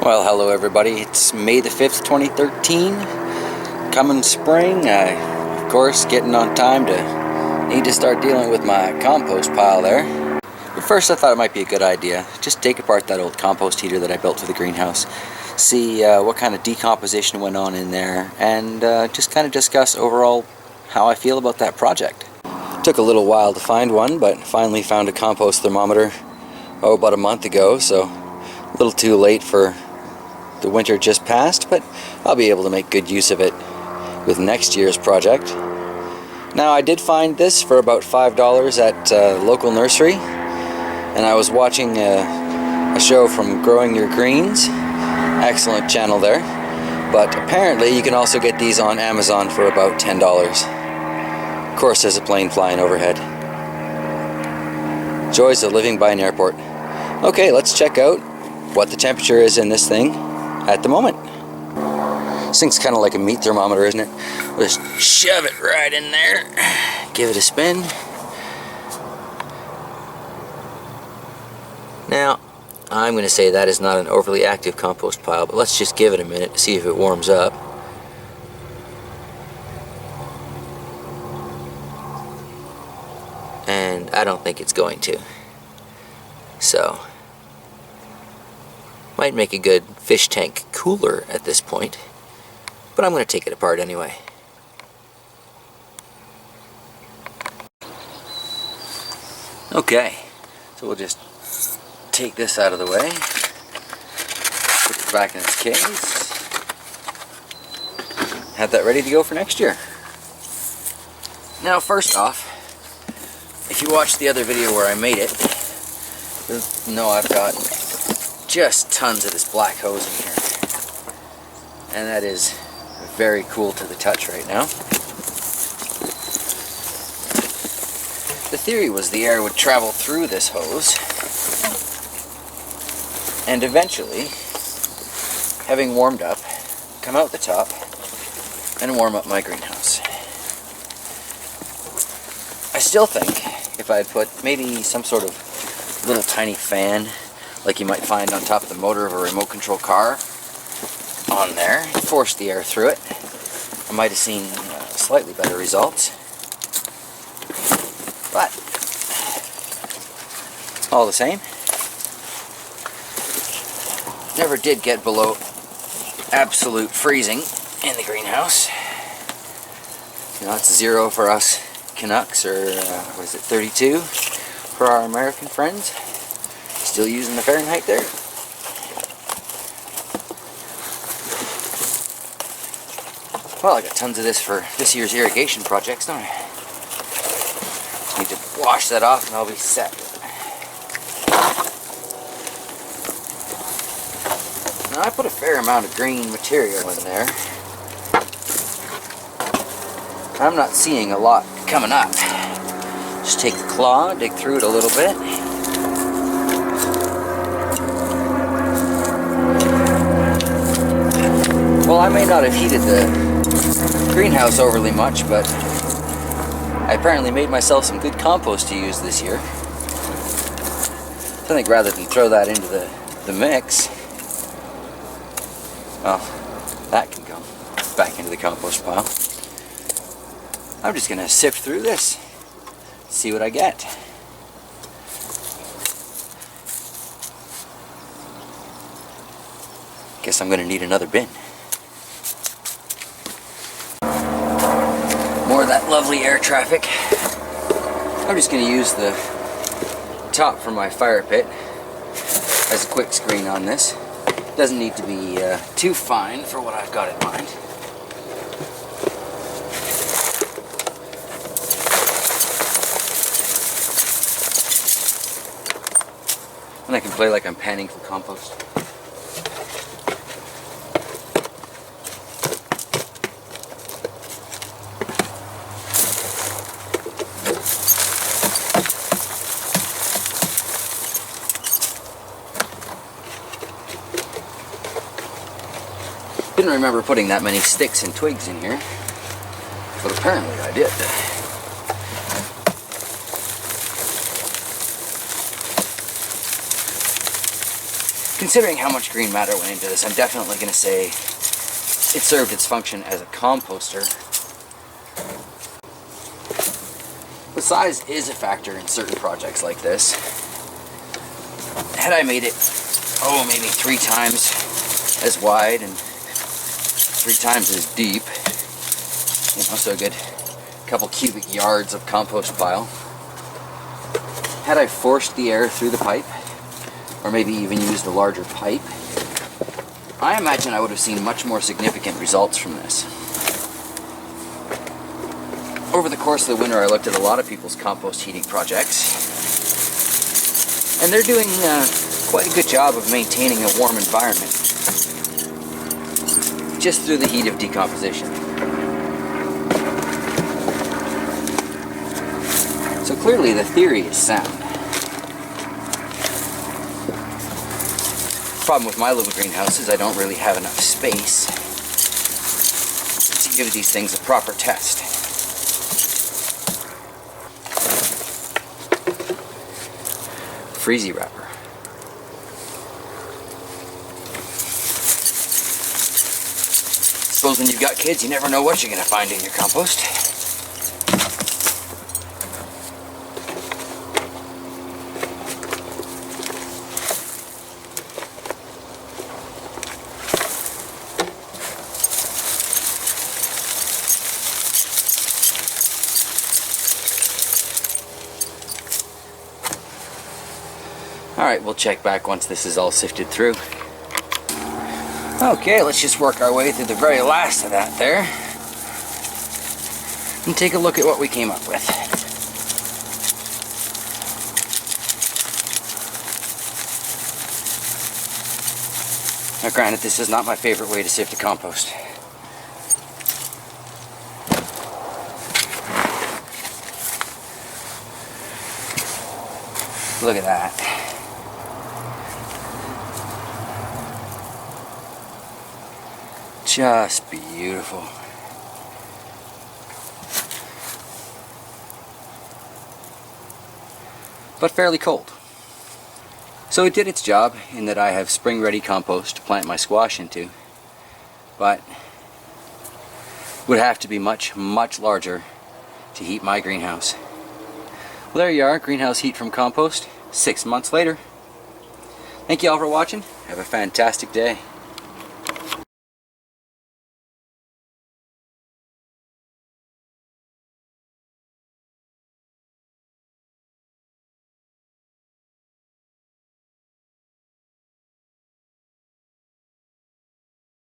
Well, hello everybody. It's May the 5th, 2013. Coming spring, of course, getting on time to need to start dealing with my compost pile there. But first I thought it might be a good idea. Just take apart that old compost heater that I built for the greenhouse. See what kind of decomposition went on in there, and just kind of discuss overall how I feel about that project. Took a little while to find one, but finally found a compost thermometer about a month ago, so a little too late for the winter just passed, but I'll be able to make good use of it with next year's project. Now, I did find this for about $5 at a local nursery, and I was watching a show from Growing Your Greens, excellent channel there, but apparently you can also get these on Amazon for about $10. Of course, there's a plane flying overhead. Joys of living by an airport. Okay, let's check out what the temperature is in this thing at the moment. This thing's kind of like a meat thermometer, isn't it? We'll just shove it right in there, give it a spin. Now, I'm going to say that is not an overly active compost pile, but let's just give it a minute to see if it warms up. And I don't think it's going to. So, might make a good fish tank cooler at this point, but I'm going to take it apart anyway. Okay, so we'll just take this out of the way, put it back in its case, have that ready to go for next year. Now, first off, if you watched the other video where I made it, you'll know I've got just tons of this black hose in here, and that is very cool to the touch right now. The theory was the air would travel through this hose and eventually, having warmed up, come out the top and warm up my greenhouse. I still think if I had put maybe some sort of little tiny fan like you might find on top of the motor of a remote control car on there, force the air through it, I might have seen slightly better results. But all the same, never did get below absolute freezing in the greenhouse. You know, it's 0 for us Canucks, or what is it, 32 for our American friends. Still using the Fahrenheit there. Well, I got tons of this for this year's irrigation projects, don't I? Just need to wash that off and I'll be set. Now, I put a fair amount of green material in there. I'm not seeing a lot coming up. Just take the claw, dig through it a little bit. Well, I may not have heated the greenhouse overly much, but I apparently made myself some good compost to use this year. So I think rather than throw that into the mix, well, that can go back into the compost pile. I'm just going to sift through this, see what I get. Guess I'm going to need another bin. More of that lovely air traffic. I'm just going to use the top from my fire pit as a quick screen on this. Doesn't need to be too fine for what I've got in mind. And I can play like I'm panning for compost. Didn't remember putting that many sticks and twigs in here, but apparently I did. considering how much green matter went into this, I'm definitely going to say it served its function as a composter. The size is a factor in certain projects like this. Had I made it, maybe 3 times as wide and 3 times as deep, so a good couple cubic yards of compost pile. Had I forced the air through the pipe, or maybe even used a larger pipe, I imagine I would have seen much more significant results from this. Over the course of the winter, I looked at a lot of people's compost heating projects, and they're doing quite a good job of maintaining a warm environment just through the heat of decomposition. So clearly the theory is sound. Problem with my little greenhouse is I don't really have enough space to give these things a proper test. Freezy wrapper. Suppose when you've got kids, you never know what you're going to find in your compost. Alright, we'll check back once this is all sifted through. Okay, let's just work our way through the very last of that there and take a look at what we came up with. Now granted, this is not my favorite way to sift a compost. Look at that. Just beautiful. But fairly cold. So it did its job in that I have spring-ready compost to plant my squash into, but would have to be much, much larger to heat my greenhouse. Well, there you are, greenhouse heat from compost, 6 months later. Thank you all for watching. Have a fantastic day.